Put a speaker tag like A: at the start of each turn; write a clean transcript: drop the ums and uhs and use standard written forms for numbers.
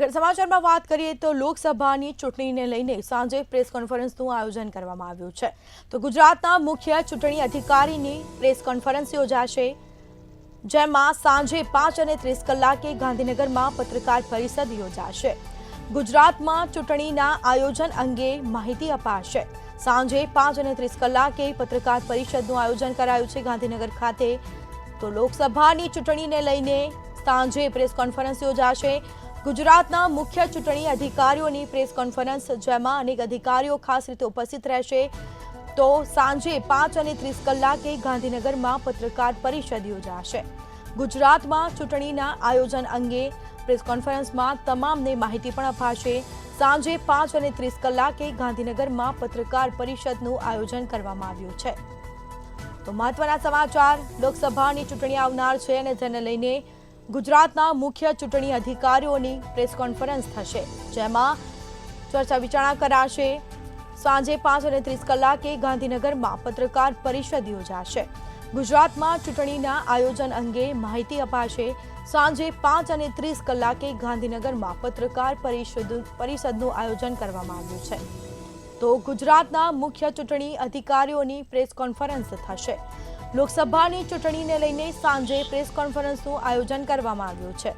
A: આગળ સમાચારમાં વાત કરીએ તો લોકસભાની ચૂંટણીને લઈને સાંજે પ્રેસ કોન્ફરન્સનું આયોજન કરવામાં આવ્યું છે. તો ગુજરાતના મુખ્ય ચૂંટણી અધિકારીની પ્રેસ કોન્ફરન્સ યોજાશે, જેમાં સાંજે 5:30 કલાકે ગાંધીનગરમાં પત્રકાર પરિષદ યોજાશે. ગુજરાતમાં ચૂંટણીના આયોજન અંગે માહિતી અપાશે. સાંજે 5:30 કલાકે પત્રકાર પરિષદનું આયોજન કરાયું છે ગાંધીનગર ખાતે. તો લોકસભાની ચૂંટણીને લઈને સાંજે પ્રેસ કોન્ફરન્સ યોજાશે. ગુજરાતના મુખ્ય ચૂંટણી અધિકારીઓની પ્રેસ કોન્ફરન્સ, જેમાં અનેક અધિકારીઓ ખાસ રીતે ઉપસ્થિત રહેશે. તો સાંજે 5:30 કલાકે ગાંધીનગરમાં પત્રકાર પરિષદ યોજાશે. ગુજરાતમાં ચૂંટણીના આયોજન અંગે પ્રેસ કોન્ફરન્સમાં તમામને માહિતી પણ અપાશે. સાંજે 5:30 કલાકે ગાંધીનગરમાં પત્રકાર પરિષદનું આયોજન કરવામાં આવ્યું છે. તો મહત્વના સમાચાર, લોકસભાની ચૂંટણી આવનાર છે અને તેને લઈને ગુજરાતના મુખ્ય ચૂંટણી અધિકારીઓની પ્રેસ કોન્ફરન્સ થશે, જેમાં ચર્ચા વિચારણા કરાશે. સાંજે 5:30 કલાકે ગાંધીનગરમાં પત્રકાર પરિષદ યોજાશે. ગુજરાતમાં ચૂંટણીના આયોજન અંગે માહિતી અપાશે. સાંજે 5:30 કલાકે ગાંધીનગરમાં પત્રકાર પરિષદનું આયોજન કરવામાં આવ્યું છે. તો ગુજરાતના મુખ્ય ચૂંટણી અધિકારીઓની પ્રેસ કોન્ફરન્સ થશે. લોકસભાની ચૂંટણીને લઈને સાંજે પ્રેસ કોન્ફરન્સનું આયોજન કરવામાં આવ્યું છે.